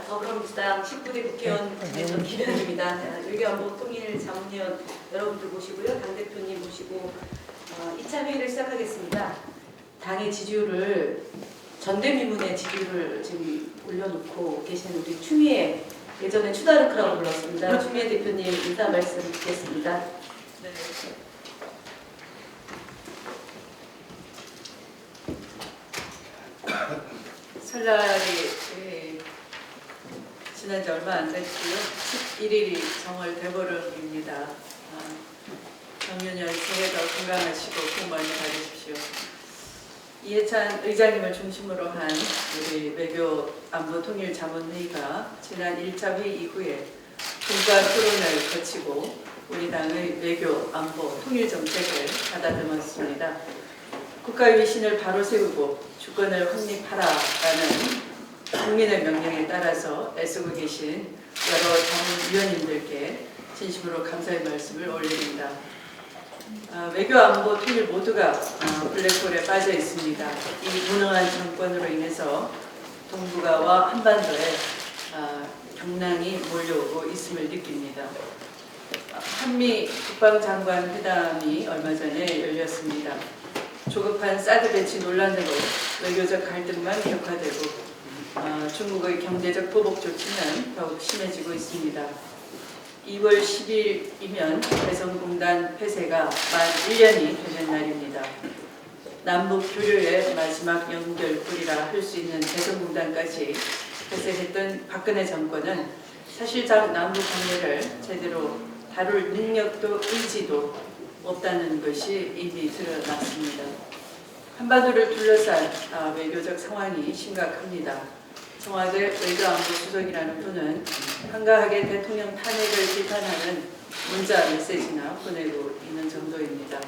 더불어민주당 19대 국회의원 김현입니다. 외교안보통일자문위원 여러분들 모시고요. 당대표님 모시고 2차 회의를 시작하겠습니다. 당의 지지율을 전대미문의 지지율을 지금 올려놓고 계시는 우리 추미애, 예전에 추다르크라고 불렀습니다. 추미애 대표님 인사 말씀 듣겠습니다. 네. 설날이 지난 지 얼마 안 됐고요. 11일이 정월 대보름입니다. 정유년 새해 더 건강하시고 복 많이 받으십시오. 이해찬 의장님을 중심으로 한 우리 외교안보통일자문회의가 지난 1차 회의 이후에 분과 토론을 거치고 우리 당의 외교안보 통일정책을 가다듬었습니다. 국가의 위신을 바로 세우고 주권을 확립하라라는 국민의 명령에 따라서 애쓰고 계신 여러 자문위원님들께 진심으로 감사의 말씀을 올립니다. 외교안보 통일 모두가 블랙홀에 빠져 있습니다. 이 무능한 정권으로 인해서 동북아와 한반도에 경랑이 몰려오고 있음을 느낍니다. 한미 국방장관 회담이 얼마 전에 열렸습니다. 조급한 사드 배치 논란으로 외교적 갈등만 격화되고 중국의 경제적 보복 조치는 더욱 심해지고 있습니다. 2월 10일이면 개성공단 폐쇄가 만 1년이 되는 날입니다. 남북 교류의 마지막 연결고리라 할 수 있는 개성공단까지 폐쇄했던 박근혜 정권은 사실상 남북 관계를 제대로 다룰 능력도 의지도 없다는 것이 이미 드러났습니다. 한반도를 둘러싼 외교적 상황이 심각합니다. 청와대 외교안보수석이라는 분은 한가하게 대통령 탄핵을 비판하는 문자 메시지나 보내고 있는 정도입니다.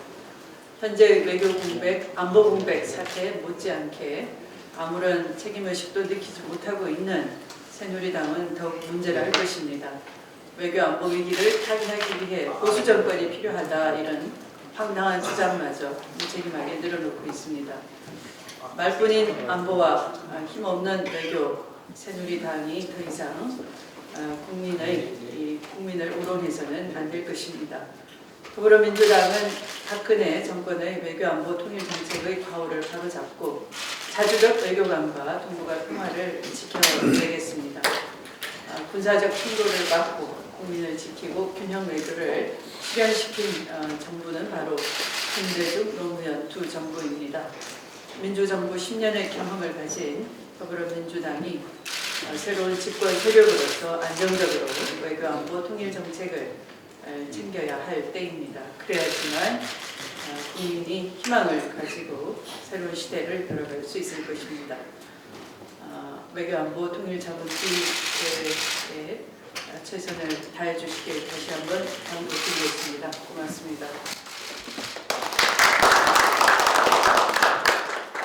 현재 외교 공백, 안보 공백 사태에 못지않게 아무런 책임의식도 느끼지 못하고 있는 새누리당은 더욱 문제를 할 것입니다. 외교 안보 위기를 타개하기 위해 보수 정권이 필요하다, 이런 황당한 주장마저 무책임하게 늘어놓고 있습니다. 말뿐인 안보와 힘없는 외교, 새누리당이 더 이상 국민을 우롱해서는 안 될 것입니다. 더불어민주당은 박근혜 정권의 외교 안보 통일 정책의 과오를 바로잡고 자주적 외교관과 동북아 평화를 지켜내겠습니다. 군사적 충돌을 막고 국민을 지키고 균형 외교를 실현시킨 정부는 바로 김대중, 노무현 두 정부입니다. 민주정부 10년의 경험을 가진 더불어민주당이 새로운 집권 세력으로서 안정적으로 외교안보 통일 정책을 챙겨야 할 때입니다. 그래야지만 국민이 희망을 가지고 새로운 시대를 걸어갈 수 있을 것입니다. 외교안보 통일자문회의에 최선을 다해 주시길 다시 한번 당부드리겠습니다. 고맙습니다.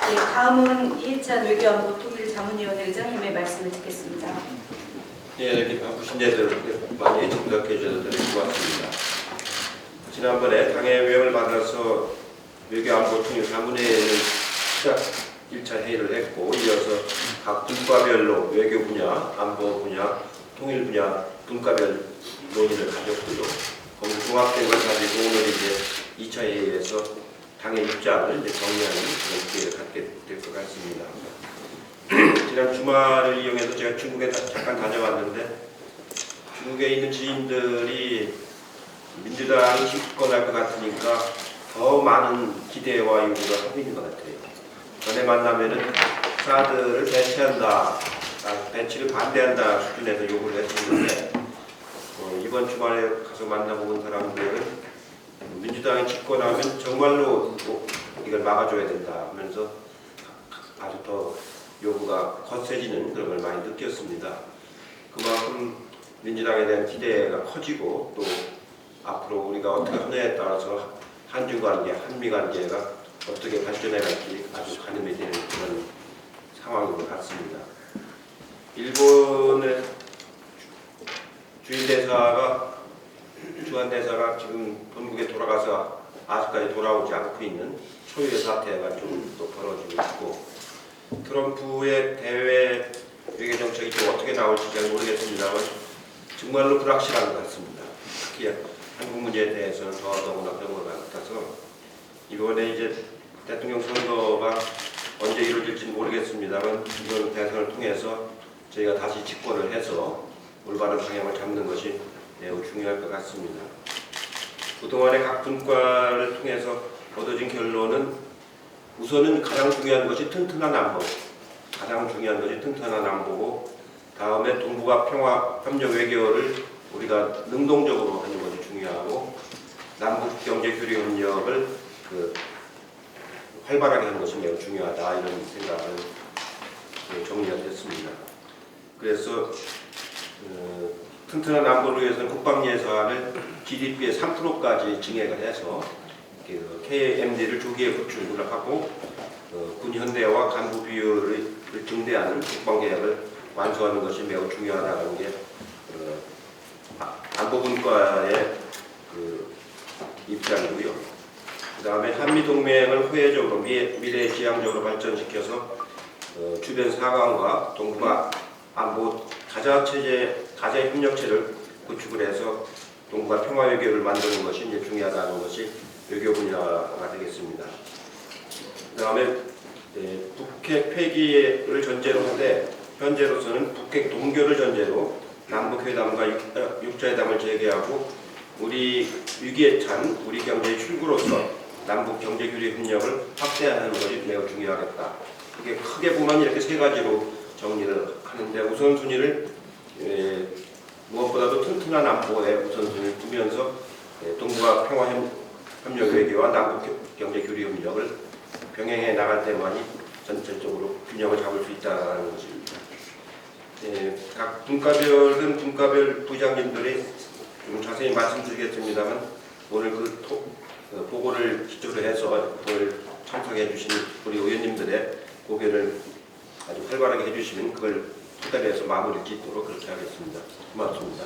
네, 다음은 이해찬 외교안보 통일자문위원회 의장님의 말씀을 듣겠습니다. 이렇게 바쁘신 데들 많이 참석해 주셔서 고맙습니다. 지난번에 당의 외형을 받아서 외교안보 통일자문회의를 시작 1차 회의를 했고, 이어서 각 분과별로 외교 분야, 안보 분야, 통일 분야 분과별 논의를 가졌고요. 거기 종합된 걸 가지고 오늘 이제 2차 회의에서 당의 입장을 이제 정리하는 그런 기회를 갖게 될 것 같습니다. 지난 주말을 이용해서 제가 중국에 잠깐 다녀왔는데, 중국에 있는 지인들이 민주당이 집권할 것 같으니까 더 많은 기대와 요구를 하고 있는 것 같아요. 전에 만나면은 사드를 배치한다, 배치를 반대한다 수준에서 요구를 했었는데, 이번 주말에 가서 만나본 사람들은 민주당이 집권하면 정말로 이걸 막아줘야 된다 하면서 아주 더 요구가 거세지는 그런 걸 많이 느꼈습니다. 그만큼 민주당에 대한 기대가 커지고, 또 앞으로 우리가 어떻게 하느냐에 따라서 한중 관계, 한미 관계가 어떻게 발전해 갈지 아주 가늠이 되는 그런 상황인 것 같습니다. 일본의 주한 대사가 지금 본국에 돌아가서 아직까지 돌아오지 않고 있는 초유의 사태가 좀 또 벌어지고 있고, 트럼프의 대외 외교 정책이 좀 어떻게 나올지 잘 모르겠습니다만 정말로 불확실한 것 같습니다. 특히 한국 문제에 대해서는 더더구나 그런 것 같아서 이번에 이제 대통령 선거가 언제 이루어질지 모르겠습니다만 이번 대선을 통해서 저희가 다시 집권을 해서 올바른 방향을 잡는 것이 매우 중요할 것 같습니다. 그동안의 각 분과를 통해서 얻어진 결론은 우선은 가장 중요한 것이 튼튼한 안보, 가장 중요한 것이 튼튼한 안보고 다음에 동북아 평화 협력 외교를 우리가 능동적으로 하는 것이 중요하고 남북 경제 교류 협력을 활발하게 하는 것이 매우 중요하다 이런 생각을 정리가 됐습니다. 그래서 튼튼한 안보를 위해서는 국방 예산을 GDP의 3%까지 증액을 해서 KMD를 조기에 구축을 하고 군 현대화 간부 비율을 증대하는 국방 계획을 완수하는 것이 매우 중요하다는 게 안보분과의 입장이고요. 그다음에 한미 동맹을 호혜적으로 미래지향적으로 발전시켜서 주변 사관과 동북아 안보 가자 협력체를 구축을 해서 동북아 평화 외교를 만드는 것이 이제 중요하다는 것이 외교 분야가 되겠습니다. 그다음에 북핵 폐기를 전제로 하되 현재로서는 북핵 동결을 전제로 남북회담과 육자회담을 재개하고 우리 위기에 찬 우리 경제의 출구로서 남북 경제 교류 협력을 확대하는 것이 매우 중요하겠다. 이게 크게 보면 이렇게 세 가지로 정리를 하는데 우선순위를 무엇보다도 튼튼한 안보에 우선순위를 두면서 동북아 평화 협력 외교와 남북 경제 교류 협력을 병행해 나갈 때만이 전체적으로 균형을 잡을 수 있다는 것입니다. 각 분과별은 분과별 부장님들이 좀 자세히 말씀드리겠습니다만 오늘 보고를 기초로 해서 오늘 참석해 주신 우리 의원님들의 고견을 아주 활발하게 해주시면 그걸 토대로 해서 마무리 짓도록 그렇게 하겠습니다. 고맙습니다.